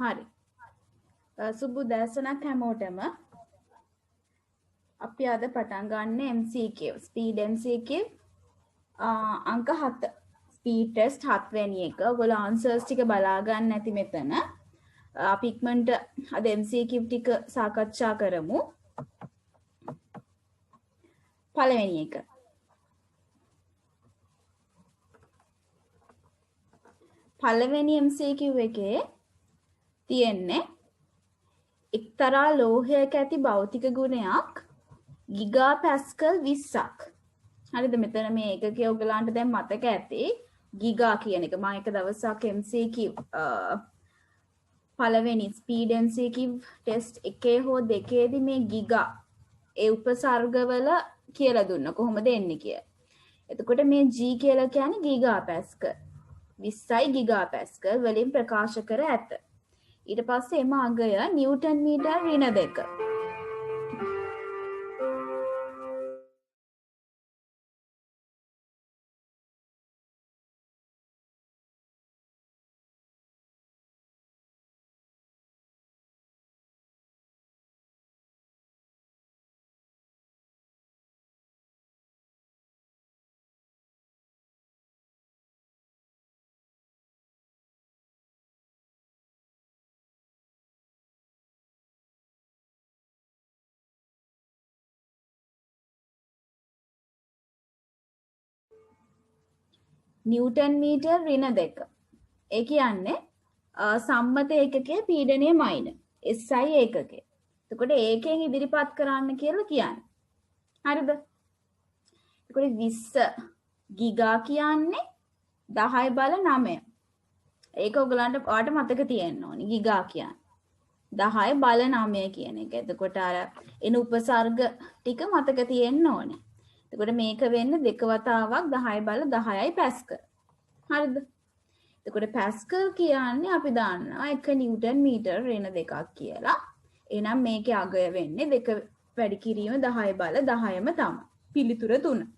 හරි. සුබ උදෑසනක් හැමෝටම. අපි අද පටන් ගන්න MCQ ස්පීඩ් MCQ අංක 7 ස්පීඩ් ටෙස්ට් 7 වෙනි එක. ඔයගොල්ලෝ ආන්සර්ස් ටික බලා ගන්න ඇති මෙතන. අපි ඉක්මනට අද MCQ ටික සාකච්ඡා කරමු. පළවෙනි එක. පළවෙනි MCQ එකේ තියෙන්නේ එක්තරා ලෝහයක ඇති භෞතික ගුණයක් ගිගා පැස්කල් 20ක්. හරිද? මෙතන මේ එකකේ ඔයගලන්ට දැන් මතක ඇති ගිගා කියන එක. මම එක දවසක් MCQ පළවෙනි ස්පීඩ් MCQ ටෙස්ට් එකේ හෝ දෙකේදී මේ ගිගා ඒ උපසර්ගවල කියලා දුන්න කොහොමද එන්නේ කියලා. එතකොට මේ G කියලා කියන්නේ ගිගා පැස්කල්. 20යි ගිගා පැස්කල් වලින් ප්‍රකාශ කර ඇත. ඊට පස්සේ එම අගය නිව්ටන් මීටර් ඍණ 2. නිව්ටන් මීටර් ඍණ 2. ඒ කියන්නේ සම්මත ඒකකයේ පීඩනය මයින SI ඒකකය. එතකොට ඒකෙන් ඉදිරිපත් කරන්න කියලා කියන්නේ. හරිද? එතකොට 20 ගිගා කියන්නේ 10 බල 9. ඒක ඔයගලන්ට ඔයාලට මතක තියෙන්න ඕනේ. ගිගා කියන්නේ 10 බල 9 කියන එක. එතකොට අර එන උපසර්ග ටික මතක තියෙන්න ඕනේ. එතකොට මේක වෙන්නේ දෙක වතාවක් 10 බල 10යි පැස්කල්. හරිද? එතකොට පැස්කල් කියන්නේ අපි දන්නවා 1 නිව්ටන් මීටර් ඍණ 2ක් කියලා. එහෙනම් මේකේ අගය වෙන්නේ 2 වැඩි කිරීම 10 බල 10ම තමයි. පිළිතුර 3.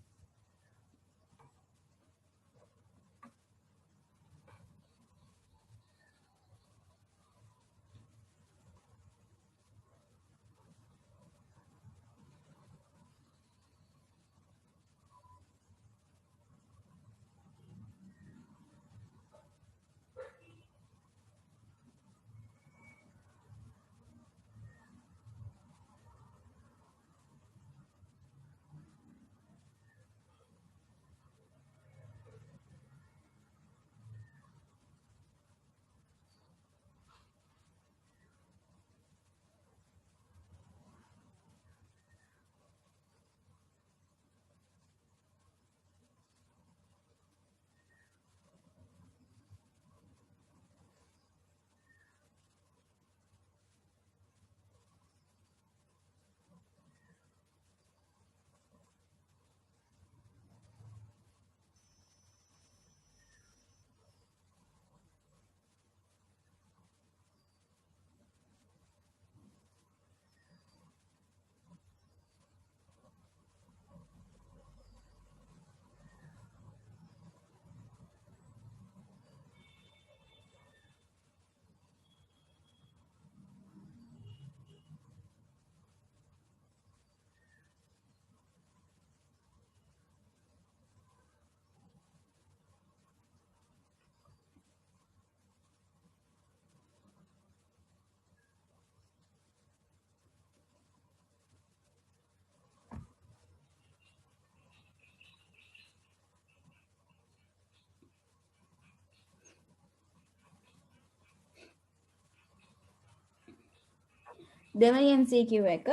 දෙවැනි MCQ එක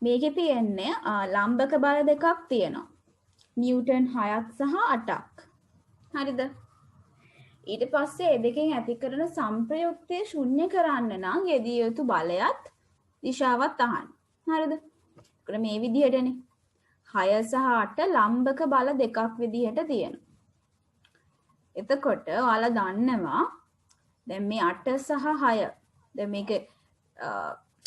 මේකේ තියෙන්නේ ලම්බක බල දෙකක් තියෙනවා. නිව්ටන් 6ක් සහ 8ක්. හරිද? ඊට පස්සේ මේ දෙකෙන් ඇති කරන සංප්‍රයුක්තය ශුන්‍ය කරන්න නම් යෙදිය යුතු බලයත් දිශාවත් අහන්න. හරිද? ඒකට මේ විදිහටනේ 6 සහ 8 ලම්බක බල දෙකක් විදිහට තියෙනවා. එතකොට ඔයාලා දන්නවා දැන් මේ 8 සහ 6 දැන් මේක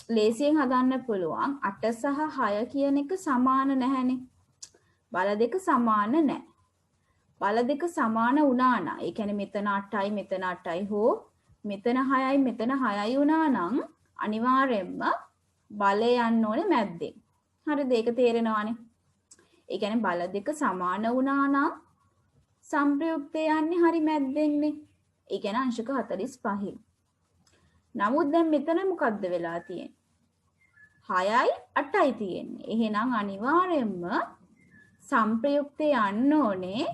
ලේසියෙන් හදන්න පුළුවන් 8 සහ 6 කියන එක සමාන නැහැනේ. බල දෙක සමාන නැහැ. බල දෙක සමාන වුණා නම් ඒ කියන්නේ මෙතන 8යි මෙතන 8යි හෝ මෙතන 6යි මෙතන 6යි වුණා නම් අනිවාර්යයෙන්ම බලය යන්න ඕනේ මැද්දෙන්. හරිද? ඒක තේරෙනවානේ. ඒ කියන්නේ බල දෙක සමාන වුණා නම් සංප්‍රයුක්තය යන්නේ හරි මැද්දෙන්නේ. ඒ කියන්නේ අංශක 45. නමුත් දැන් මෙතන මොකද්ද වෙලා තියෙන්නේ? 6යි 8යි තියෙන්නේ. එහෙනම් අනිවාර්යයෙන්ම සංප්‍රයුක්තය යන්න ඕනේ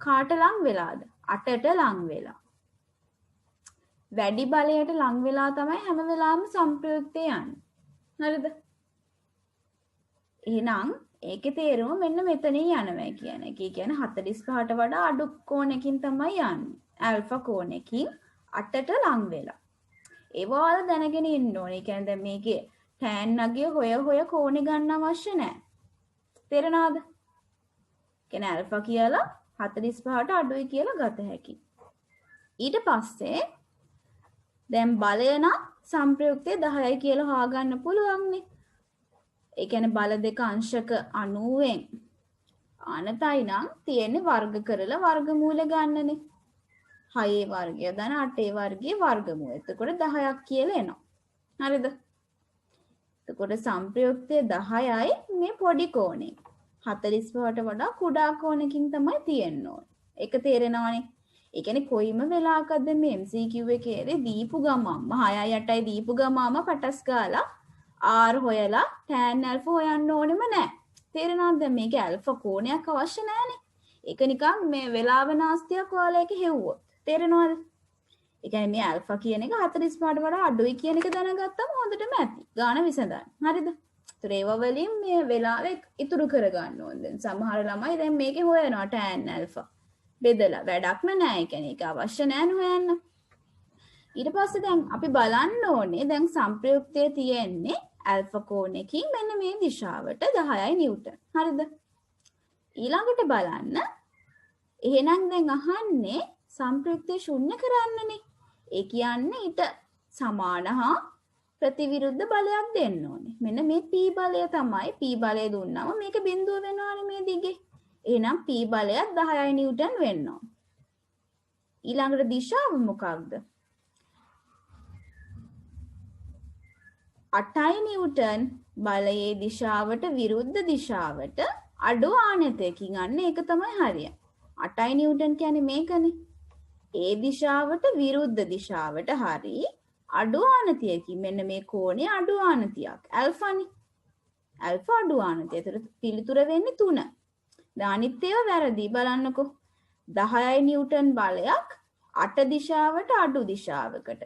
කාට ලං වෙලාද? 8ට ලං වෙලා. වැඩි බලයට ලං වෙලා තමයි හැම වෙලාවෙම සංප්‍රයුක්තය යන්නේ. හරිද? එහෙනම් ඒකේ තේරුම මෙන්න මෙතනින් යනවා කියන එක. ඒ කියන්නේ 45ට වඩා අඩු කෝණයකින් තමයි යන්නේ. ඇල්ෆා කෝණයකින් 8ට ලං වෙලා. ඒව ඔයාලා දැනගෙන ඉන්න ඕනේ. ඒ කියන්නේ දැන් මේකේ tan නගිය හොය කෝණේ ගන්න අවශ්‍ය නැහැ. තේරෙනවද? කියන්නේ ඇල්ෆා කියලා 45ට අඩුයි කියලා ගත හැකියි. ඊට පස්සේ දැන් බලය නම් සංප්‍රයුක්තය 10යි කියලා හොයාගන්න පුළුවන්නේ. ඒ කියන්නේ බල දෙක අංශක 90න් අනතයි නම් තියෙන්නේ වර්ග කරලා වර්ගමූල ගන්නනේ. 6 වර්ගය දන 8 වර්ගයේ වර්ගමූල. එතකොට 10ක් කියලා එනවා. හරිද? එතකොට සංප්‍රයුක්තය 10යි මේ පොඩි කෝණේ. 45ට වඩා කුඩා කෝණකින් තමයි තියෙන්න ඕනේ. ඒක තේරෙනවනේ. ඒ කියන්නේ කොයිම වෙලාවකද මේ MCQ එකේදී දීපු ගමම්ම 6යි 8යි දීපු ගමම පටස් ගාලා R හොයලා tan alpha හොයන්න ඕනෙම නැහැ. තේරෙනවද? දැන් මේක alpha කෝණයක් අවශ්‍ය නැහැනේ. ඒක නිකන් මේ වෙලාව නාස්තියක් ඔයාලා ඒක හෙව්වොත්. තේරෙනවද? ඒ කියන්නේ මේ alpha කියන එක 45ට වඩා අඩුයි කියන එක දැනගත්තම හොඳටම ඇති. ගාන විසඳන්න. හරිද? ඒතර ඒව වලින් මේ වෙලාව ඉතුරු කරගන්න ඕනේ. දැන් සමහර ළමයි දැන් මේකේ හොයනවා tan alpha. බෙදලා වැඩක්ම නැහැ. ඒ කියන්නේ ඒක අවශ්‍ය නැහැ හොයන්න. ඊට පස්සේ දැන් අපි බලන්න ඕනේ දැන් සංප්‍රයුක්තයේ තියෙන්නේ ඇල්ෆා කෝණයකින් මෙන්න මේ දිශාවට 10යි නිව්ටන්. හරිද? ඊළඟට බලන්න එහෙනම් දැන් අහන්නේ සංප්‍රයුක්තය ශුන්‍ය කරන්නනේ. ඒ කියන්නේ ඊට සමාන හා ප්‍රතිවිරුද්ධ බලයක් දෙන්න ඕනේ. මෙන්න මේ P බලය තමයි P බලය දුන්නම මේක බිඳුව වෙනවානේ මේ දිගේ. එහෙනම් P බලයත් 10යි නිව්ටන් වෙන්න ඕනේ. ඊළඟට දිශාව මොකක්ද? 8යි නිව්ටන් බලයේ දිශාවට විරුද්ධ දිශාවට අඩු ආනතයකින් අන්න ඒක තමයි හරිය. 8යි නිව්ටන් කියන්නේ මේකනේ. ඒ දිශාවට විරුද්ධ දිශාවට හරි අඩු ආනතියකින් මෙන්න මේ කෝණේ අඩු ආනතියක්. ඇල්ෆානේ. ඇල්ෆා අඩු ආනතිය. ඒතර පිළිතුර වෙන්නේ 3. දැන් අනිත් ඒවා වැරදි බලන්නකෝ. 10යි නිව්ටන් බලයක් 8 දිශාවට අඩු දිශාවකට.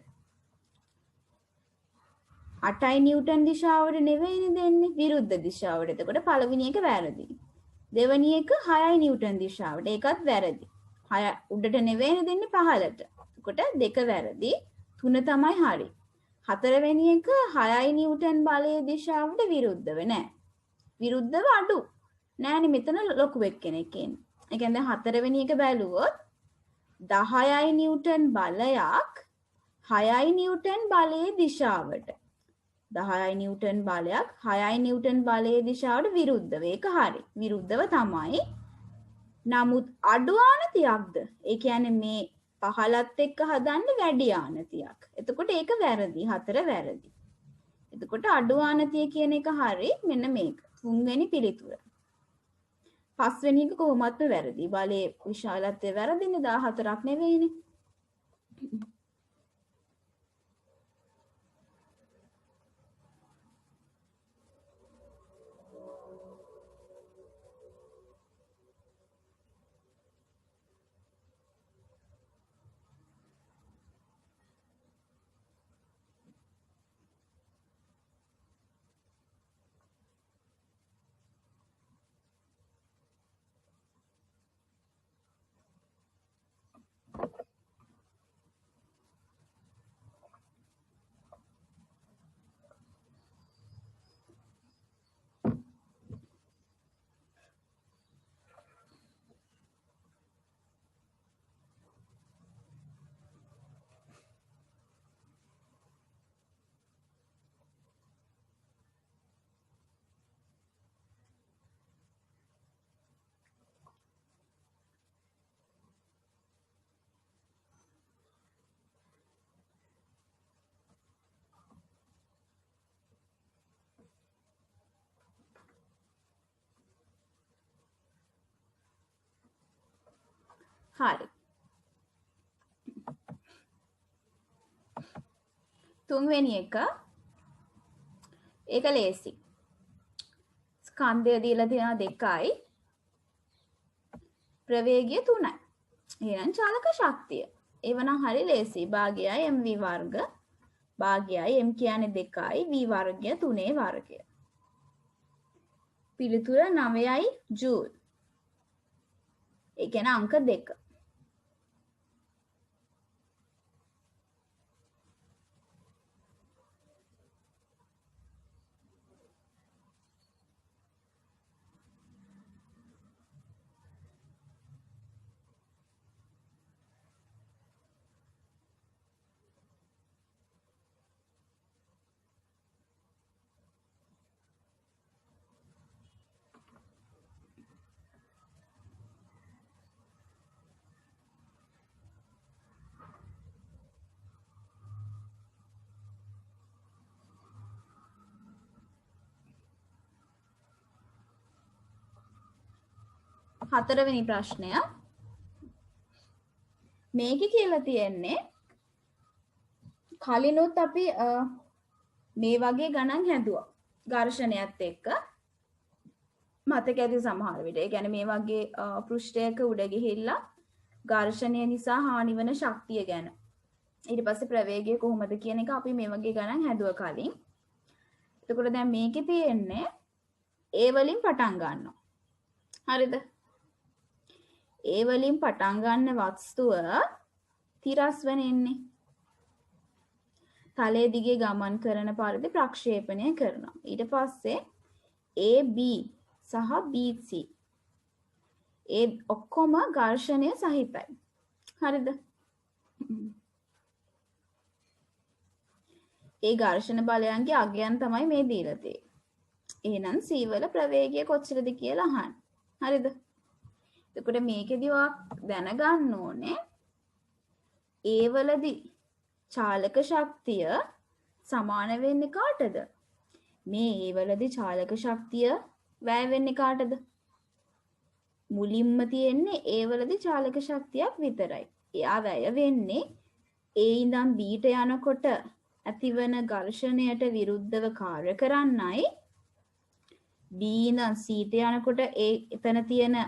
8යි නිව්ටන් දිශාවට නෙවෙයිනේ දෙන්නේ විරුද්ධ දිශාවට. එතකොට පළවෙනි එක වැරදි. දෙවෙනි එක 6යි නිව්ටන් දිශාවට. ඒකත් වැරදි. 6 උඩට නෙවෙයිනේ දෙන්නේ පහළට. එතකොට දෙක වැරදි. 3 තමයි හරි. හතරවෙනි එක 6යි නිව්ටන් බලයේ දිශාවට විරුද්ධව නෑ. විරුද්ධව අඩු. නෑනේ මෙතන ලොකු එක්කෙනෙක් ඉන්නේ. ඒ කියන්නේ හතරවෙනි එක බැලුවොත් 10යි නිව්ටන් බලයක් 6යි නිව්ටන් බලයේ දිශාවට 10යි නිව්ටන් බලයක් 6යි නිව්ටන් බලයේ දිශාවට විරුද්ධව. ඒක හරි. විරුද්ධව තමයි. නමුත් අඩු ආනතියක්ද? ඒ කියන්නේ මේ පහලත් එක්ක හදන්නේ වැඩි ආනතියක්. එතකොට ඒක වැරදි. 4 වැරදි. එතකොට අඩු ආනතිය කියන එක හරි. මෙන්න මේක. 3 වෙනි පිළිතුර. 5 වෙනි එක කොහොමත්ම වැරදි. බලයේ විශාලත්වය වැරදිනේ 14ක් නෙවෙයිනේ. හරි. තුන්වෙනි එක ඒක ලේසි. ස්කන්ධය දීලා තියෙනවා 2යි. ප්‍රවේගය 3යි. එහෙනම් චාලක ශක්තිය. ඒවනම් හරි ලේසි. භාගයයි mv වර්ග. භාගයයි m කියන්නේ 2යි v වර්ගය 3 වර්ගය. පිළිතුර 9යි ජූල්. ඒ කියන්නේ අංක 2. හතරවෙනි ප්‍රශ්නය මේක කියලා තියෙන්නේ කලිනුත් අපි මේ වගේ ගණන් හැදුවා ඝර්ෂණයත් එක්ක මතක ඇති සමහර විට. ඒ කියන්නේ මේ වගේ පෘෂ්ඨයක උඩ ගිහිල්ලා ඝර්ෂණය නිසා හානි වන ශක්තිය ගැන. ඊට පස්සේ ප්‍රවේගය කොහොමද කියන එක අපි මේ වගේ ගණන් හැදුවා කලින්. එතකොට දැන් මේකේ තියෙන්නේ ඒ වලින් පටන් ගන්නවා. හරිද? ඒ වලින් පටන් ගන්න වස්තුව තිරස්වන එන්නේ. තලයේ දිගේ ගමන් කරන පරිදි ප්‍රක්ෂේපණය කරනවා. ඊට පස්සේ AB සහ BC ඒ ඔක්කොම ඝර්ෂණය සහිතයි. හරිද? ඒ ඝර්ෂණ බලයන්ගේ අගයන් තමයි මේ දීලා තියෙන්නේ. එහෙනම් C වල ප්‍රවේගය කොච්චරද කියලා අහන්න. හරිද? එතකොට මේකෙදි ඔයා දැනගන්න ඕනේ ඒ වලදී චාලක ශක්තිය සමාන වෙන්නේ කාටද? මේ ඒ වලදී චාලක ශක්තිය වැය වෙන්නේ කාටද? මුලින්ම තියෙන්නේ ඒ වලදී චාලක ශක්තියක් විතරයි. එයා වැය වෙන්නේ A ඉඳන් B ට යනකොට ඇතිවන ඝර්ෂණයට විරුද්ධව කාර්ය කරන්නයි B ඉඳන් C ට යනකොට එතන තියෙන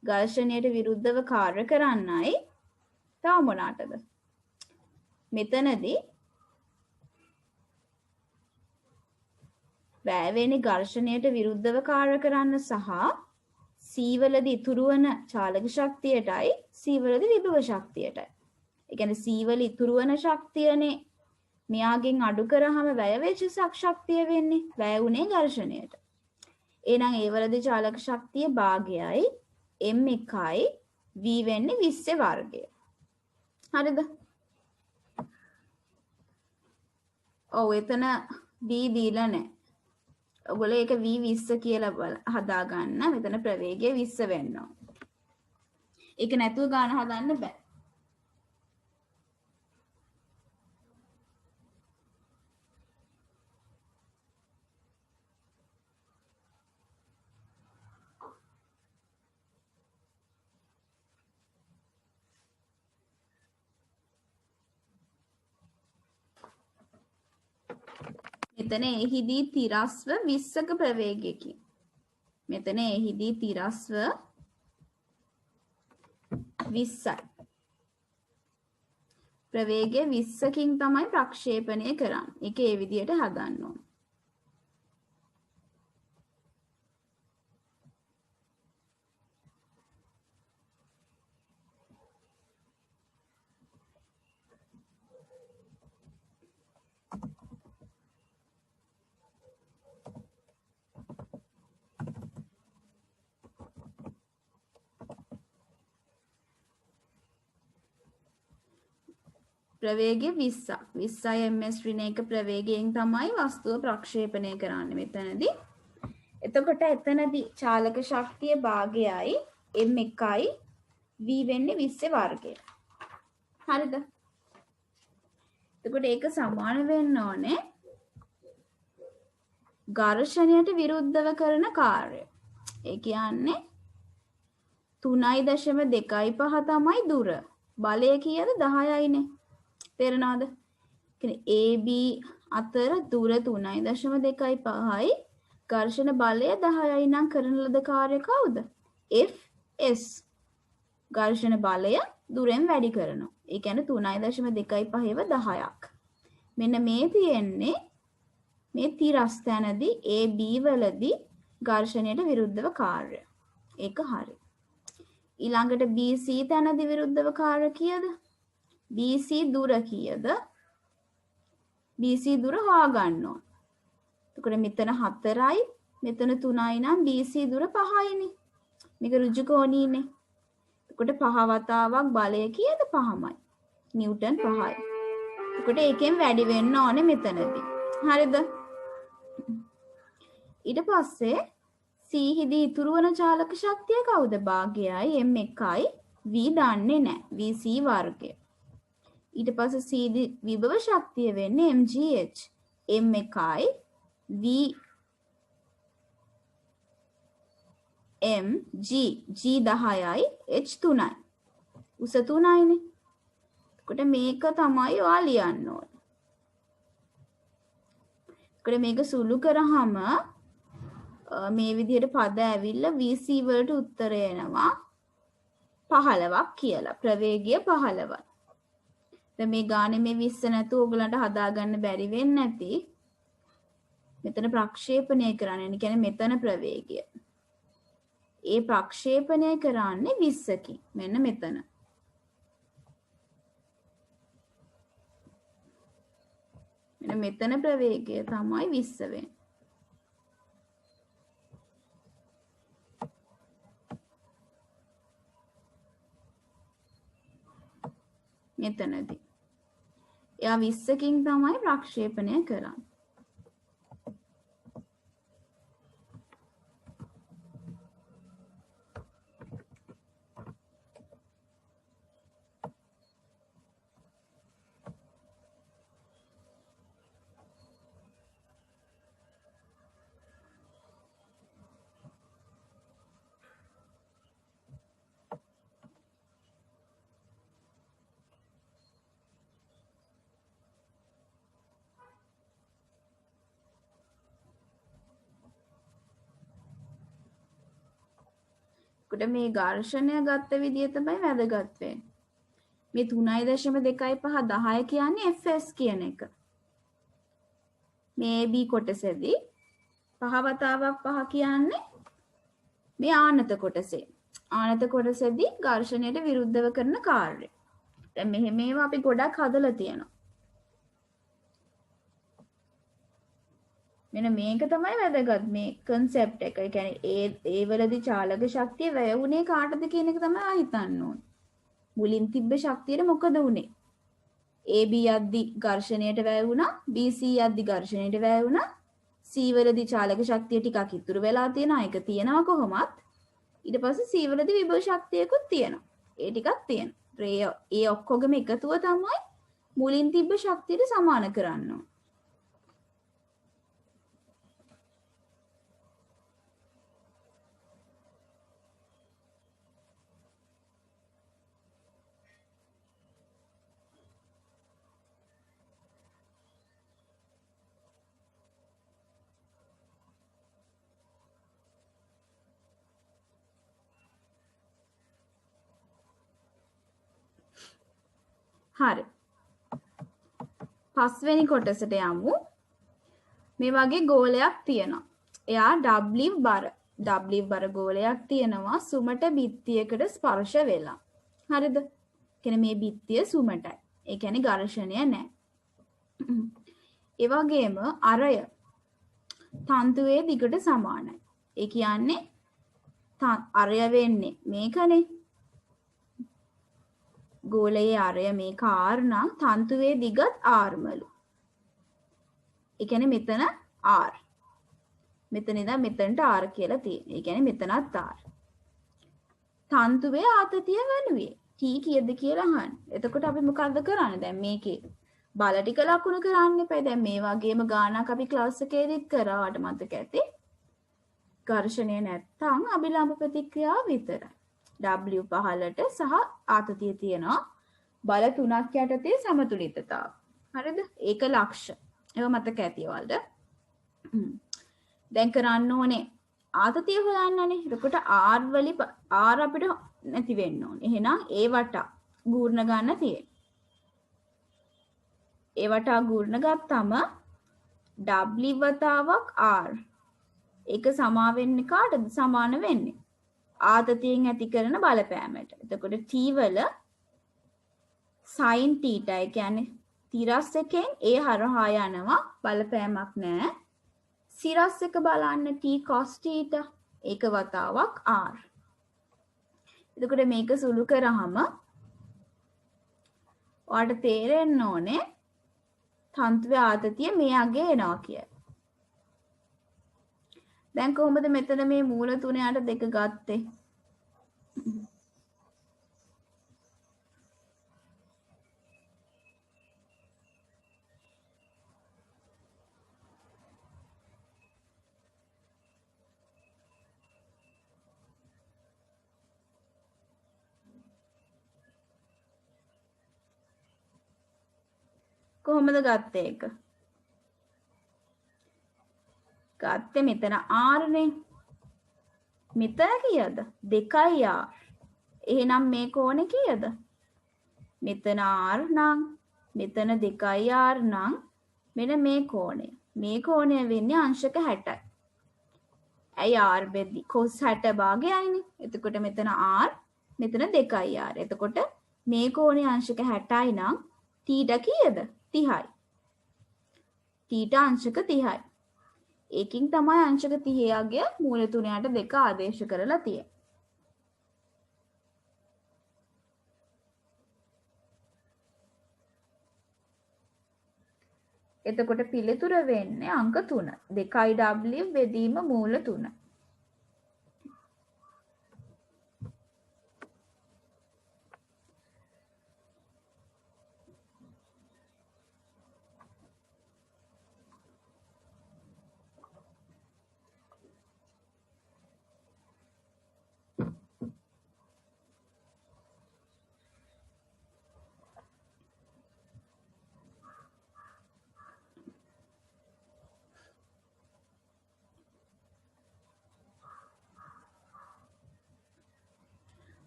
ඝර්ෂණයට විරුද්ධව කාර්ය කරන්නයි. තව මොනකටද? මෙතනදී වැය වෙන්නේ ඝර්ෂණයට විරුද්ධව කාර්ය කරන්න සහ C වලදී ඉතුරු වන චාලක ශක්තියටයි C වලදී විභව ශක්තියටයි. ඒ කියන්නේ C වල ඉතුරු වන ශක්තියනේ මෙයාගෙන් අඩු කරාම වැය වෙච්ච ශක්තිය වෙන්නේ. වැය උනේ ඝර්ෂණයට. එහෙනම් ඒ වලදී චාලක ශක්තිය භාගයයි m1යි v වෙන්නේ 20 වර්ගය. හරිද? ඔව් එතන v දීලා නැහැ. ඔයගොල්ලෝ ඒක v20 කියලා හදාගන්න. මෙතන ප්‍රවේගය 20 වෙන්න ඕන. ඒක නැතුව ගාන හදන්න බෑ. මෙතන එහිදී තිරස්ව 20ක ප්‍රවේගයකින්. මෙතන එහිදී තිරස්ව 20යි. ප්‍රවේගය 20කින් තමයි ප්‍රක්ෂේපණය කරන්නේ. ඒක ඒ විදිහට හදන්න ඕන. ප්‍රවේගය 20ක්. 20යි ms ඍණ 1 ප්‍රවේගයෙන් තමයි වස්තුව ප්‍රක්ෂේපණය කරන්නේ මෙතනදී. එතකොට එතනදී චාලක ශක්තිය භාගයයි m1යි v වෙන්නේ 20 වර්ගය. හරිද? එතකොට ඒක සමාන වෙන්න ඕනේ ඝර්ෂණයට විරුද්ධව කරන කාර්යය. ඒ කියන්නේ 3.25 තමයි දුර. බලය කීයද? 10යිනේ. තේරෙනවද? කියන්නේ AB අතර දුර 3.25යි. ඝර්ෂණ බලය 10යි නම් කරන ලද කාර්ය කවුද? Fs. ඝර්ෂණ බලය දුරෙන් වැඩි කරනවා. ඒ කියන්නේ 3.25ව 10ක්. මෙන්න මේ තියෙන්නේ මේ තිරස්තැනදී AB වලදී ඝර්ෂණයට විරුද්ධව කාර්ය. ඒක හරි. ඊළඟට BC තැනදී විරුද්ධව කාර්ය කීයද? BC දුර කීයද? BC දුර හොයාගන්න ඕන. එතකොට මෙතන 4යි මෙතන 3යි නම් BC දුර 5යිනේ. මේක ඍජු කෝණීනේ. එතකොට 5 වතාවක් බලය කීයද? 5මයි. නිව්ටන් 5යි. එතකොට ඒකෙන් වැඩි වෙන්න ඕනේ මෙතනදී. හරිද? ඊට පස්සේ C හිදී ඉතුරු වන චාලක ශක්තිය කවුද? භාගයයි m1යි v දන්නේ නැහැ. vc වර්ගය. ඊට පස්සේ C විභව ශක්තිය වෙන්නේ mgh. m1යි v mg g 10යි h 3යි. උස 3යිනේ. එතකොට මේක තමයි ඔයා ලියන්න ඕන. එතකොට මේක සුළු කරාම මේ විදිහට පද ඇවිල්ලා VC වලට උත්තරය එනවා 15ක් කියලා. ප්‍රවේගය 15යි. දැන් මේ ගානේ මේ 20 නැතුව ඔයගලන්ට හදාගන්න බැරි වෙන්නේ නැති. මෙතන ප්‍රක්ෂේපණය කරන්නේ. ඒ කියන්නේ මෙතන ප්‍රවේගය. ඒ ප්‍රක්ෂේපණය කරන්නේ 20කින්. මෙන්න මෙතන. මෙන්න මෙතන ප්‍රවේගය තමයි 20 වෙන්නේ. මෙතනදී. එයා 20කින් තමයි ප්‍රක්ෂේපණය කරන්නේ. මේ ඝර්ෂණය ගත්ත විදිය තමයි වැදගත් වෙන්නේ. මේ 3.25 10 කියන්නේ Fs කියන එක. මේ AB කොටසේදී 5 වතාවක් 5 කියන්නේ මේ ආනත කොටසේ. ආනත කොටසේදී ඝර්ෂණයට විරුද්ධව කරන කාර්යය. දැන් මෙහෙම ඒවා අපි ගොඩක් හදලා තියෙනවා. මෙන්න මේක තමයි වැදගත් මේ concept එක. ඒ කියන්නේ ඒ වලදී චාලක ශක්තිය වැය වුණේ කාටද කියන එක තමයි හිතන්න ඕනේ. මුලින් තිබ්බ ශක්තියට මොකද වුනේ? AB යද්දි ඝර්ෂණයට වැය වුණා, BC යද්දි ඝර්ෂණයට වැය වුණා. C වලදී චාලක ශක්තිය ටිකක් ඉතුරු වෙලා තියෙනවා. ඒක තියෙනවා කොහොමත්. ඊට පස්සේ C වලදී විභව ශක්තියකුත් තියෙනවා. ඒ ටිකක් තියෙනවා. ඒ ඔක්කොගම එකතුව තමයි මුලින් තිබ්බ ශක්තියට සමාන කරන්න ඕනේ. හරි. පස්වෙනි කොටසට යමු. මේ වගේ ගෝලයක් තියෙනවා. එයා W බර ගෝලයක් තියෙනවා සුමට බිත්තියකට ස්පර්ශ වෙලා. හරිද? කියන්නේ මේ බිත්තිය සුමටයි. ඒ කියන්නේ ඝර්ෂණය නැහැ. ඒ වගේම අරය තන්තුවේ දිගට සමානයි. ඒ කියන්නේ අරය වෙන්නේ මේකනේ. ගෝලයේ අරය මේක R නම් තන්තුවේ දිගත් R මලු. ඒ කියන්නේ මෙතන R. මෙතන ඉඳන් මෙතනට R කියලා තියෙනවා. ඒ කියන්නේ මෙතනත් R. තන්තුවේ ආතතිය වෙනුවේ T කීයද කියලා අහන්න. එතකොට අපි මොකද්ද කරන්නේ? දැන් මේකේ බල ටික ලකුණු කරන්න එපා. දැන් මේ වගේම ගානක් අපි ක්ලාස් එකේදීත් කරාට මතක ඇති. ඝර්ෂණය නැත්තම් අභිලම්භ ප්‍රතික්‍රියාව විතරයි. W පහළට සහ ආතතිය තියෙනවා. බල 3ක් යටතේ සමතුලිතතාව. හරිද? ඒක ලක්ෂ. ඒව මතක ඇති ඔයාලට. දැන් කරන්න ඕනේ ආතතිය හොයන්නනේ. එතකොට R වලි R අපිට නැති වෙන්න ඕනේ. එහෙනම් ඒ වටා ගූර්ණ ගන්න තියෙන්නේ. ඒ වටා ගූර්ණ ගත්තම W වතාවක් R. ඒක සමා වෙන්නේ කාටද? සමාන වෙන්නේ ආතතියෙන් ඇති කරන බලපෑමට. එතකොට T වල sin θ ඒ කියන්නේ තිරස් එකෙන් ඒ හරහා යනවා බලපෑමක් නැහැ. සිරස් එක බලන්න T cos θ ඒක වතාවක් R. එතකොට මේක සුළු කරාම ඔයාලට තේරෙන්න ඕනේ තන්තුවේ ආතතිය මේ අගේ එනවා කියලා. දැන් කොහොමද මෙතන මේ මූල 3 යට 2 ගත්තේ? කොහොමද ගත්තේ එක? ගත්තේ මෙතන R නේ. මෙතන කීයද? 2R. එහෙනම් මේ කෝණේ කීයද? මෙතන R නම් මෙතන 2R නම් මෙන්න මේ කෝණය. මේ කෝණය වෙන්නේ අංශක 60යි. ඇයි R බෙදි cos 60 භාගයයිනේ. එතකොට මෙතන R මෙතන 2R. එතකොට මේ කෝණේ අංශක 60යි නම් θ කීයද? 30යි. θ අංශක 30යි. ඒකින් තමයි අංශක 30ගේ මූල 3ට 2 ආදේශ කරලා තියෙන්නේ. එතකොට පිළිතුර වෙන්නේ අංක 3. 2W බෙදීම මූල 3.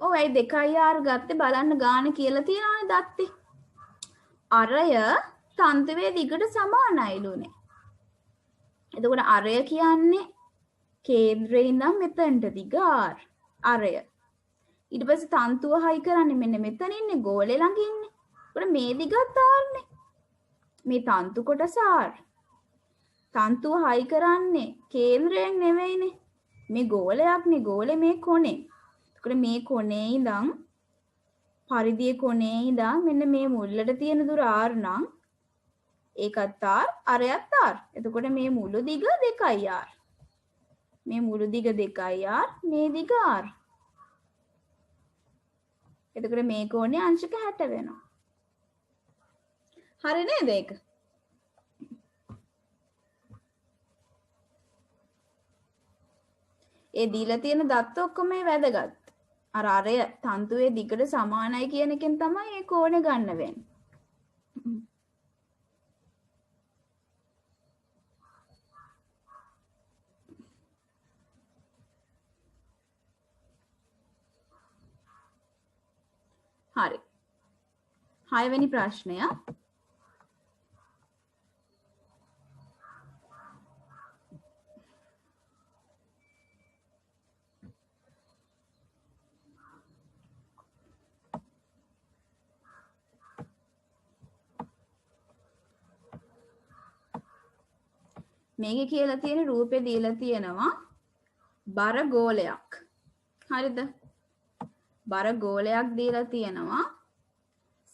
ඔව් ඒ 2R ගත්තේ බලන්න ගාන කියලා තියනවානේ දත්තේ. අරය තන්තුවේ දිගට සමානයිලුනේ. එතකොට අරය කියන්නේ කේන්ද්‍රේ ඉඳන් මෙතනට දිග R. අරය. ඊට පස්සේ තන්තුව හයි කරන්නේ මෙන්න මෙතන ඉන්නේ ගෝලේ ළඟ ඉන්නේ. එතකොට මේ දිගත් R නේ. මේ තන්තු කොටස R. තන්තුව හයි කරන්නේ කේන්ද්‍රයෙන් නෙවෙයිනේ. මේ ගෝලයක්නේ ගෝලේ මේ කොනේ. එතකොට මේ කොනේ ඉඳන් පරිධියේ කොනේ ඉඳන් මෙන්න මේ මුල්ලට තියෙන දුර R නම් ඒකත් R අරයත් R. එතකොට මේ මුළු දිග 2R. මේ මුළු දිග 2R මේ දිග R. එතකොට මේ කෝණය අංශක 60 වෙනවා. හරි නේද ඒක? ඒ දීලා තියෙන දත්ත ඔක්කොම වැදගත්. අර අරය තන්තුවේ දිගට සමානයි කියන එකෙන් තමයි මේ කෝණය ගන්න වෙන්නේ. හරි. 6 වෙනි ප්‍රශ්නය. මේකේ කියලා තියෙන රූපේ දීලා තියෙනවා බර ගෝලයක්. හරිද? බර ගෝලයක් දීලා තියෙනවා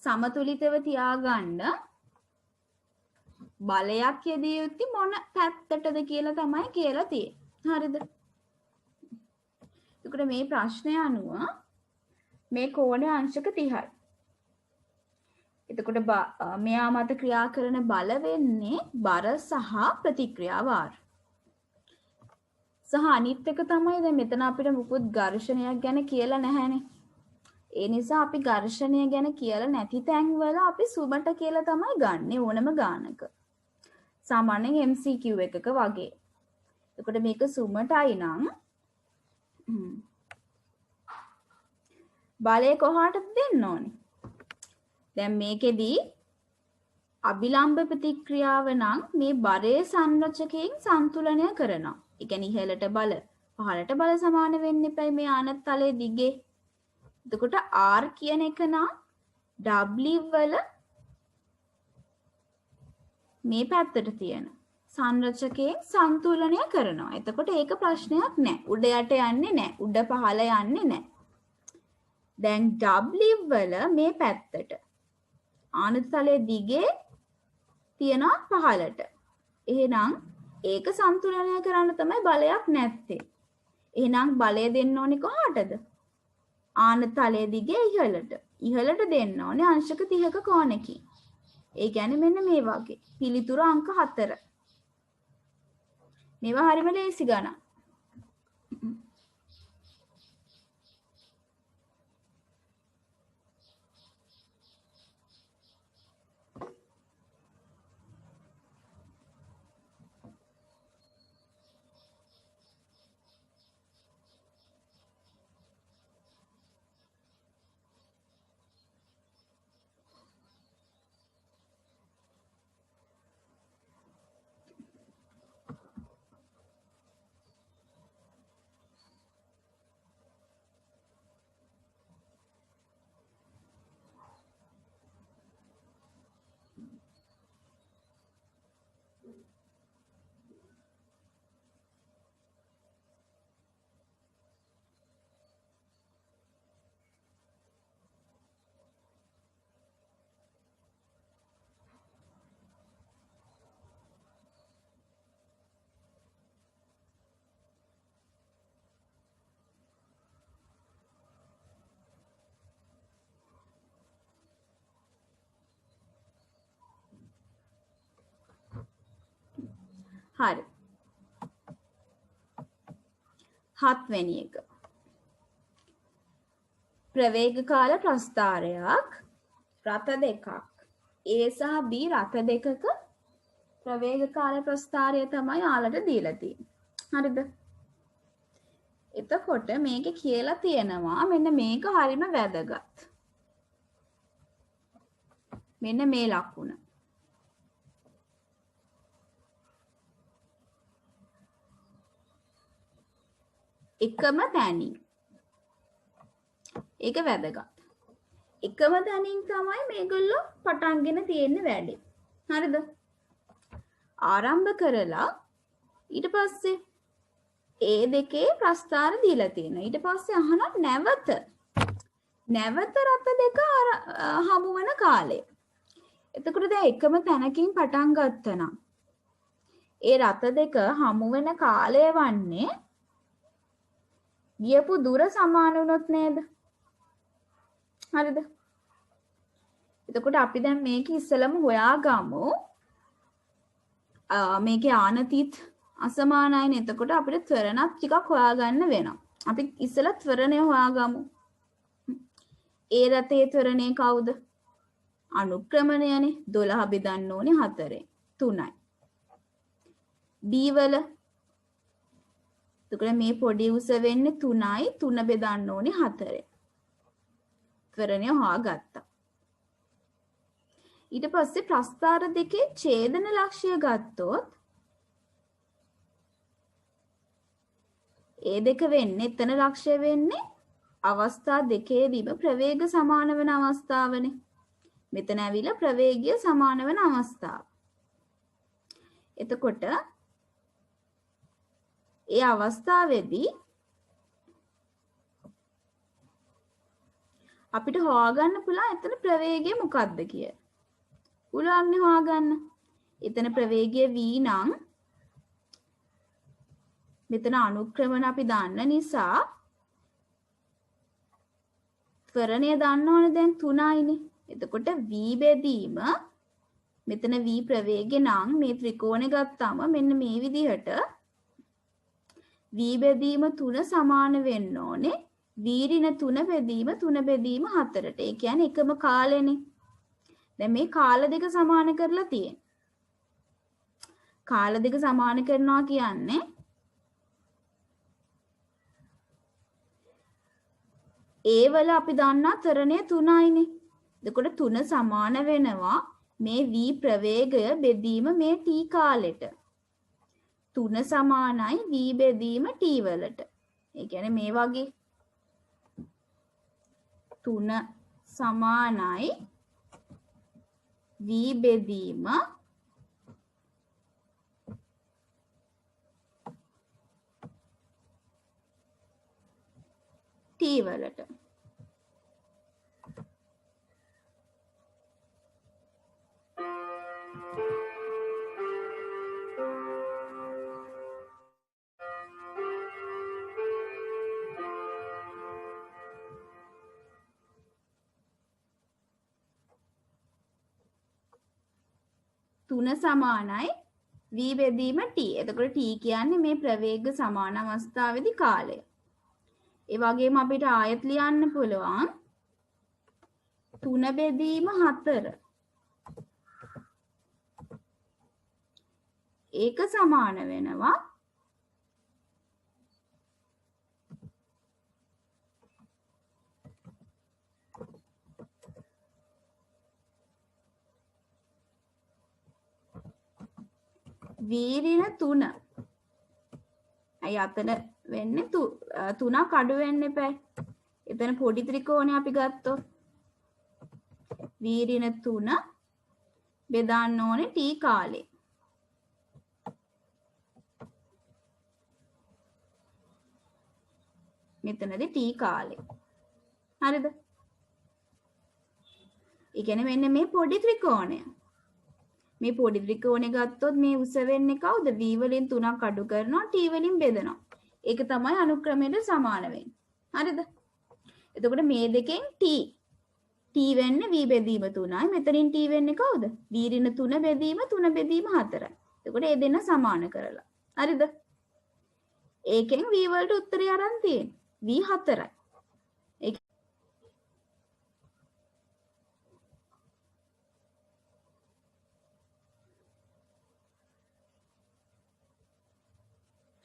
සමතුලිතව තියාගන්න බලයක් යෙදිය යුත්තේ මොන පැත්තටද කියලා තමයි කියලා තියෙන්නේ. හරිද? එතකොට මේ ප්‍රශ්නය අනුව මේ කෝණය අංශක 30යි. එතකොට මෙයා මත ක්‍රියා කරන බල වෙන්නේ බර සහ ප්‍රතික්‍රියාව R. සහ අනිත් එක තමයි දැන් මෙතන අපිට මුකුත් ඝර්ෂණයක් ගැන කියලා නැහැනේ. ඒ නිසා අපි ඝර්ෂණය ගැන කියලා නැති තැන්වල අපි සුමට කියලා තමයි ගන්නෙ ඕනම ගානක. සාමාන්‍යයෙන් MCQ එකක වගේ. එතකොට මේක සුමටයි නම් බලය කොහාටද දෙන්න ඕනේ? දැන් මේකෙදී අභිලම්බ ප්‍රතික්‍රියාව නම් මේ බරයේ සංරචකයෙන් සන්තුලනය කරනවා. ඒ කියන්නේ ඉහළට බල පහළට බල සමාන වෙන්න එපයි මේ ආනත් තලයේ දිගේ. එතකොට R කියන එක නම් W වල මේ පැත්තට තියෙන සංරචකයෙන් සන්තුලනය කරනවා. එතකොට ඒක ප්‍රශ්නයක් නෑ. උඩ යට යන්නේ නෑ. උඩ පහළ යන්නේ නෑ. දැන් W වල මේ පැත්තට ආනත් තලයේ දිගේ තියෙනවා පහළට. එහෙනම් ඒක සන්තුලනය කරන්න තමයි බලයක් නැත්තේ. එහෙනම් බලය දෙන්න ඕනේ කොහාටද? ආනත් තලයේ දිගේ ඉහළට. ඉහළට දෙන්න ඕනේ අංශක 30ක කෝණකින්. ඒ කියන්නේ මෙන්න මේ වගේ. පිළිතුර අංක 4. මේවා හරිම ලේසි ගණන්. හරි. 7 වෙනි එක. ප්‍රවේග කාල ප්‍රස්ථාරයක් රථ දෙකක් A සහ B රථ දෙකක ප්‍රවේග කාල ප්‍රස්ථාරය තමයි යාලට දීලා තියෙන්නේ. හරිද? එතකොට මේකේ කියලා තියෙනවා මෙන්න මේක හරිම වැදගත්. මෙන්න මේ ලකුණ. එකම තැනින්. ඒක වැදගත්. එකම තැනින් තමයි මේගොල්ලෝ පටන්ගෙන තියෙන්නේ වැඩේ. හරිද? ආරම්භ කරලා ඊට පස්සේ ඒ දෙකේ ප්‍රස්ථාර දීලා තියෙනවා. ඊට පස්සේ අහනවා නැවත රථ දෙක හමු වෙන කාලය. එතකොට දැන් එකම තැනකින් පටන් ගත්තනම් ඒ රථ දෙක හමු වෙන කාලය වන්නේ ගියපු දුර සමාන වුණොත් නේද? හරිද? එතකොට අපි දැන් මේක ඉස්සලම හොයාගමු. මේකේ ආනතිත් අසමානයිනේ. එතකොට අපිට ත්වරණත් ටිකක් හොයාගන්න වෙනවා. අපි ඉස්සලා ත්වරණය හොයාගමු. ඒ රථයේ ත්වරණය කවුද? අනුක්‍රමණයනේ. 12 බෙදන්න ඕනේ 4ෙන් 3යි. B වල එතකොට මේ පොඩි උස වෙන්නේ 3යි 3 බෙදන්න ඕනේ 4ෙන්. ත්වරණය හොයාගත්තා. ඊට පස්සේ ප්‍රස්ථාර දෙකේ ඡේදන ලක්ෂ්‍ය ගත්තොත් ඒ දෙක වෙන්නේ එතන ලක්ෂ්‍ය වෙන්නේ අවස්ථා දෙකේදීම ප්‍රවේග සමාන වෙන අවස්ථාවනේ. මෙතන ඇවිල්ලා ප්‍රවේගය සමාන වෙන අවස්ථාව. එතකොට ඒ අවස්ථාවේදී අපිට හොයාගන්න පුළුවන් එතන ප්‍රවේගය මොකක්ද කියලා. පුළුවන් හොයාගන්න. එතන ප්‍රවේගය v නම් මෙතන අනුක්‍රමණ අපි දන්න නිසා ත්වරණය දන්න ඕනේ දැන් 3යිනේ. එතකොට v බෙදීම මෙතන v ප්‍රවේගය නම් මේ ත්‍රිකෝණය ගත්තාම මෙන්න මේ විදිහට v බෙදීම 3 සමාන වෙන්න ඕනේ v ඍණ 3 බෙදීම 3 බෙදීම 4ට. ඒ කියන්නේ එකම කාලෙනේ. දැන් මේ කාල දෙක සමාන කරලා තියෙන්නේ. කාල දෙක සමාන කරනවා කියන්නේ ඒ වල අපි දන්නා තරණය 3යිනේ. එතකොට 3 සමාන වෙනවා මේ v ප්‍රවේගය බෙදීම මේ t කාලෙට. 3 සමානයි v බෙදීම t වලට. ඒ කියන්නේ මේ වගේ 3 සමානයි v බෙදීම t වලට. තුන සමානයි v බෙදීම t. එතකොට t කියන්නේ මේ ප්‍රවේග සමාන අවස්ථාවේදී කාලය. ඒ වගේම අපිට ආයෙත් ලියන්න පුළුවන් 3 බෙදීම 4. ඒක සමාන වෙනවා v ඍණ 3. අය අතන වෙන්නේ 3ක් අඩු වෙන්න එපා. එතන පොඩි ත්‍රිකෝණය අපි ගත්තොත් v ඍණ 3 බෙදන්න ඕනේ t කාලේ. මෙතනදී t කාලේ. හරිද? ඒ කියන්නේ මෙන්න මේ පොඩි ත්‍රිකෝණය. මේ පොඩි ත්‍රිකෝණය ගත්තොත් මේ උස වෙන්නේ කවුද? v වලින් 3ක් අඩු කරනවා t වලින් බෙදනවා. ඒක තමයි අනුක්‍රමයට සමාන වෙන්නේ. හරිද? එතකොට මේ දෙකෙන් t වෙන්නේ v බෙදීම 3යි. මෙතනින් t වෙන්නේ කවුද? v ඍණ 3 බෙදීම 3 බෙදීම 4යි. එතකොට මේ දෙන්න සමාන කරලා. හරිද? ඒකෙන් v වලට උත්තරය අරන් තියෙන්නේ. v 4යි.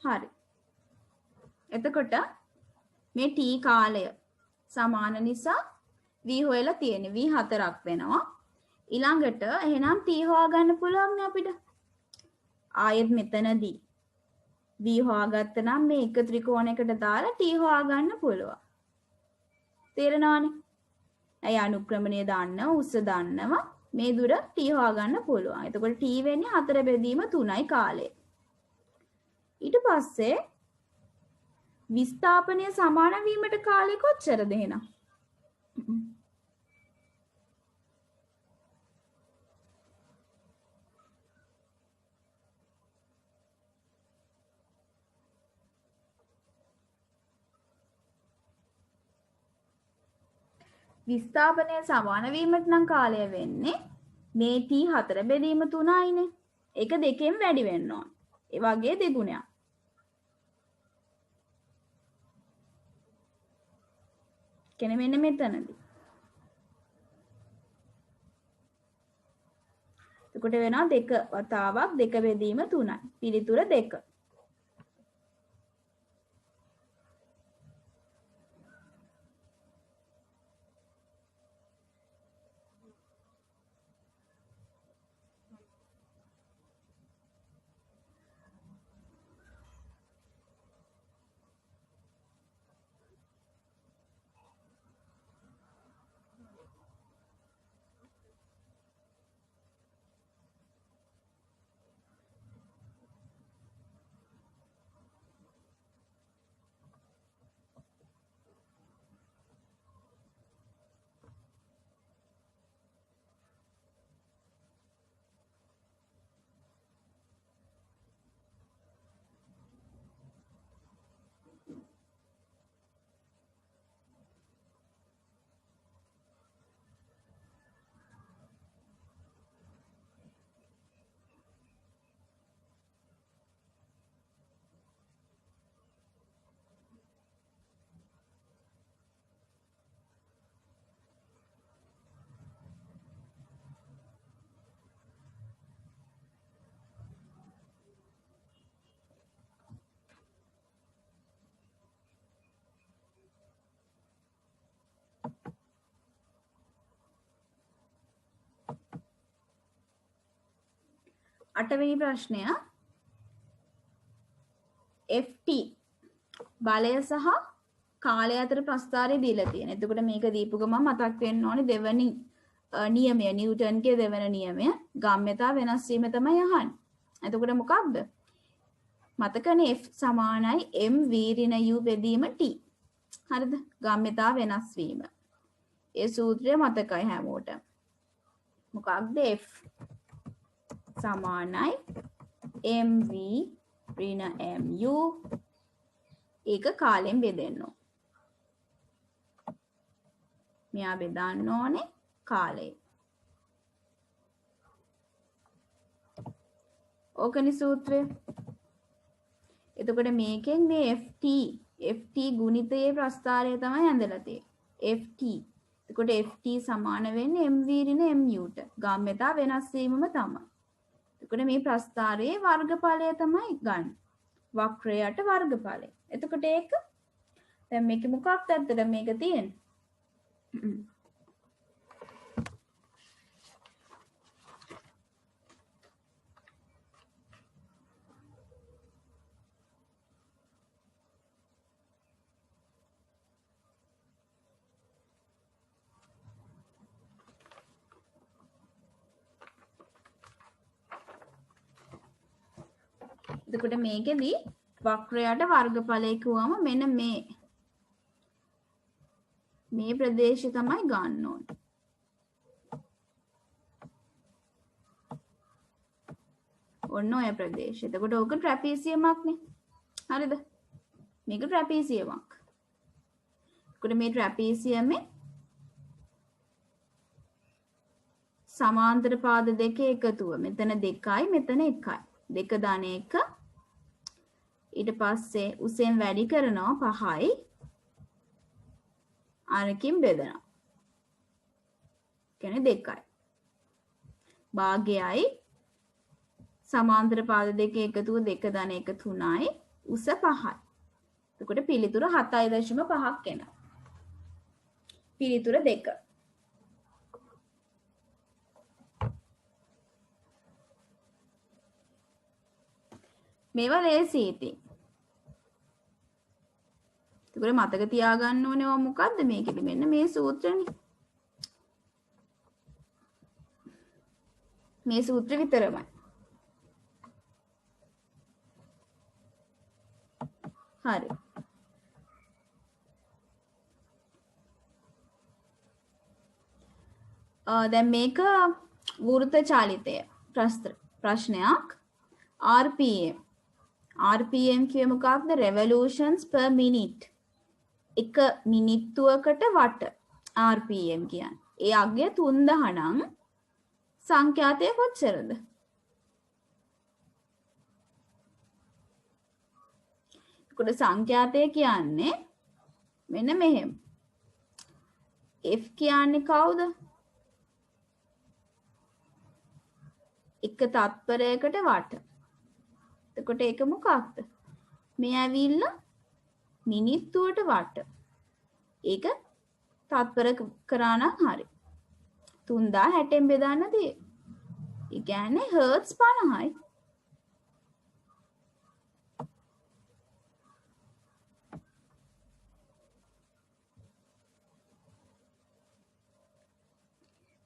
හරි. එතකොට මේ t කාලය සමාන නිසා v හොයලා තියෙන්නේ v 4ක් වෙනවා. ඊළඟට එහෙනම් t හොයාගන්න පුළුවන් නේ අපිට. ආයෙත් මෙතනදී v හොයාගත්ත නම් මේ එක ත්‍රිකෝණයකට දාලා t හොයාගන්න පුළුවන්. තේරෙනවනේ? අය අනුක්‍රමණය දාන්නව උස දාන්නව මේ දුර t හොයාගන්න පුළුවන්. එතකොට t වෙන්නේ 4 බෙදීම 3යි කාලය. ඊට පස්සේ විස්ථාපනය සමාන වීමට කාලය කොච්චරද එහෙනම්? විස්ථාපනය සමාන වීමට නම් කාලය වෙන්නේ මේ t 4 බෙදීම 3යිනේ. ඒක දෙකෙන් වැඩි වෙන්න ඕන. ඒ වගේ දෙගුණයක්. කෙනෙක් මෙන්න මෙතනදී. එතකොට වෙනවා 2 වතාවක් 2 බෙදීම 3යි. පිළිතුර 2. අටවෙනි ප්‍රශ්නය ft බලය සහ කාලය අතර ප්‍රස්ථාරය දීලා තියෙන. එතකොට මේක දීපු ගමන් මතක් වෙන්න ඕනේ දෙවනි නියමය නිව්ටන්ගේ දෙවන නියමය ගම්‍යතා වෙනස් වීම තමයි අහන්නේ. එතකොට මොකක්ද? මතකනේ F සමානයි m v ඍණ u බෙදීම t. හරිද? ගම්‍යතා වෙනස් වීම. ඒ සූත්‍රය මතකයි හැමෝටම. මොකක්ද F සමානයි mv ඍණ mu ඒක කාලයෙන් බෙදෙන්න ඕන. මෙයා බෙදන්න ඕනේ කාලයෙන්. ඕකනේ සූත්‍රය. එතකොට මේකෙන් මේ ft ගුණිතයේ ප්‍රස්ථාරය තමයි ඇඳලා තියෙන්නේ. ft. එතකොට ft සමාන වෙන්නේ mv ඍණ muට. ගම්‍යතා වෙනස් වීමම තමයි. එතකොට මේ ප්‍රස්ථාරයේ වර්ගඵලය තමයි ගන්න. වක්‍රයට වර්ගඵලය. එතකොට ඒක දැන් මේක මොකක්ද ඇත්තට මේක තියෙන්නේ? එතකොට මේකෙදි වක්‍රයට වර්ගඵලය කිව්වම මෙන්න මේ ප්‍රදේශය තමයි ගන්න ඕනේ. ඔන්න ඔය ප්‍රදේශය. එතකොට ඕක ට්‍රැපීසියමක්නේ. හරිද? මේක ට්‍රැපීසියමක්. එතකොට මේ ට්‍රැපීසියමේ සමාන්තර පාද දෙකේ එකතුව. මෙතන 2යි මෙතන 1යි. 2 දාන 1 ඊට පස්සේ උසෙන් වැඩි කරනවා 5යි අරකින් බෙදනවා. කියන්නේ 2යි. භාගයයි සමාන්තර පාද දෙකේ එකතුව 2 දාන 1 3යි උස 5යි. එතකොට පිළිතුර 7.5ක් එනවා. පිළිතුර 2. මේවා ලේසි ඉතින්. ඒකවල මතක තියාගන්න ඕනේ මොකද්ද මේකෙදි මෙන්න මේ සූත්‍රනේ. මේ සූත්‍ර විතරමයි. හරි. දැන් මේක වෘත්ත චාලිතය ප්‍රශ්නයක් RPM. RPM කියේ මොකක්ද? revolutions per minute. එක මිනිත්තුවකට වට RPM කියන්නේ. ඒ අගය 3000 නම් සංඛ්‍යාතය කොච්චරද? ඒකට සංඛ්‍යාතය කියන්නේ මෙන්න මෙහෙම. F කියන්නේ කවුද? එක තත්පරයකට වට. එතකොට ඒක මොකක්ද? මේ ඇවිල්ලා මිනිත්තුවට වට. ඒක තත්පර කරා නම් හරි. 3060න් බෙදන්න තියෙන්නේ. ඒ කියන්නේ හර්ට්ස් 50යි.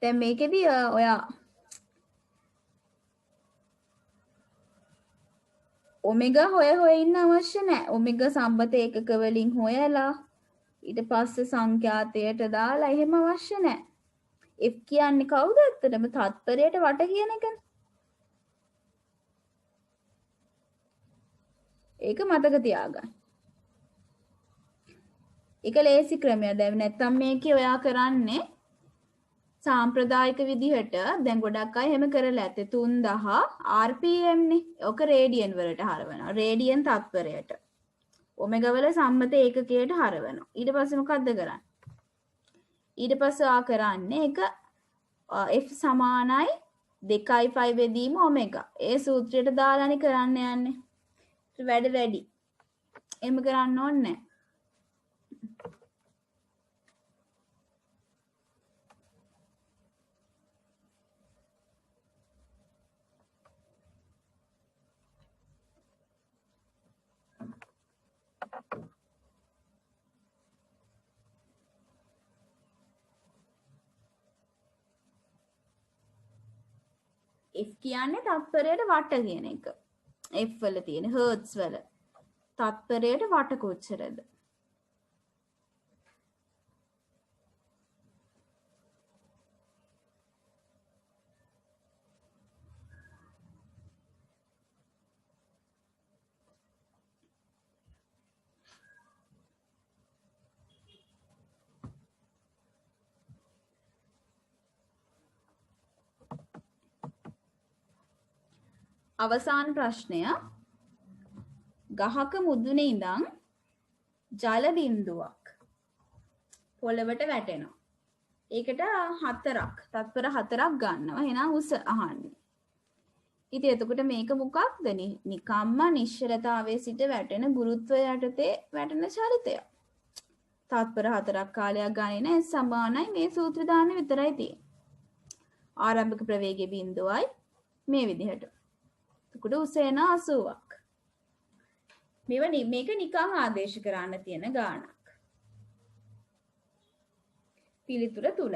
දැන් මේකෙදි ඔයා ඔමෙගා හොය ඉන්න අවශ්‍ය නැහැ. ඔමෙගා සම්බත ඒකක වලින් හොයලා ඊට පස්සේ සංඛ්‍යාතයට දාලා එහෙම අවශ්‍ය නැහැ. F කියන්නේ කවුද? ඇත්තටම තත්පරයට වට කියන එකනේ. ඒක මතක තියාගන්න. ඒක ලේසි ක්‍රමයක්. දැන් නැත්තම් මේකේ ඔයා කරන්නේ සාම්ප්‍රදායික විදිහට දැන් ගොඩක් අය එහෙම කරලා ඇත්තේ 3000 RPM නේ. ඔක රේඩියන් වලට හරවනවා. රේඩියන් තත්පරයට. ඔමෙගා වල සම්මත ඒකකයට හරවනවා. ඊට පස්සේ මොකද්ද කරන්නේ? ඊට පස්සේ ආ කරන්නේ ඒක F සමානයි 2.5 බෙදීම ඔමෙගා. ඒ සූත්‍රයට දාලානේ කරන්න යන්නේ. වැඩ වැඩි. එහෙම කරන්න ඕනේ නැහැ. F කියන්නේ තත්පරයට වට කියන එක. F වල තියෙන hertz වල තත්පරයට වට කොච්චරද? අවසාන ප්‍රශ්නය ගහක මුදුනේ ඉඳන් ජල බිඳුවක් පොළවට වැටෙනවා. ඒකට තත්පර 4ක් ගන්නවා. එහෙනම් උස අහන්නේ. ඉතින් එතකොට මේක මොකක්ද? නිකම්ම නිශ්චලතාවයේ සිට වැටෙන ගුරුත්වය යටතේ වැටෙන චලිතයක්. තත්පර 4ක් කාලයක් ගන්නේ නැහැ. සමානයි මේ සූත්‍ර දාන්න විතරයි තියෙන්නේ. ආරම්භක ප්‍රවේගයේ බිඳුවයි මේ විදිහට. එතකොට උස එන 80ක්. මේක නිකන් ආදේශ කරන්න තියෙන ගාණක්. පිළිතුර තුල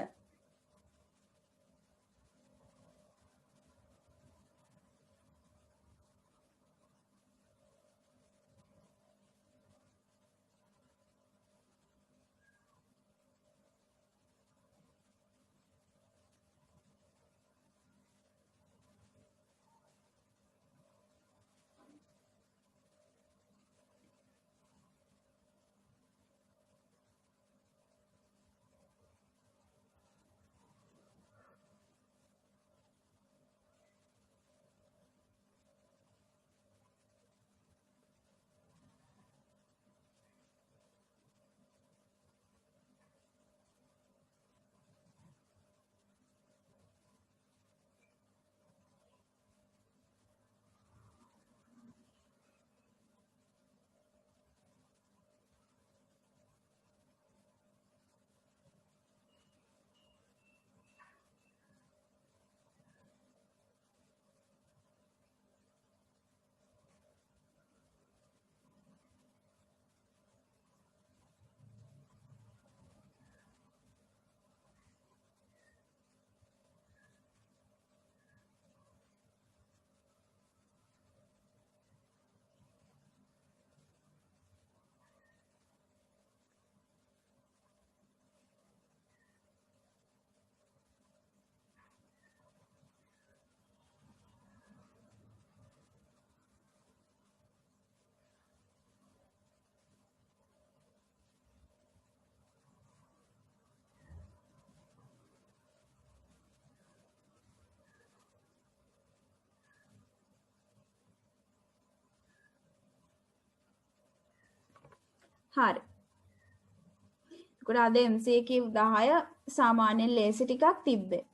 හරි. එතකොට අද MCQ 10 සාමාන්‍යයෙන් ලේසි ටිකක් තිබ්බේ.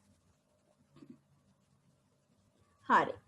හරි.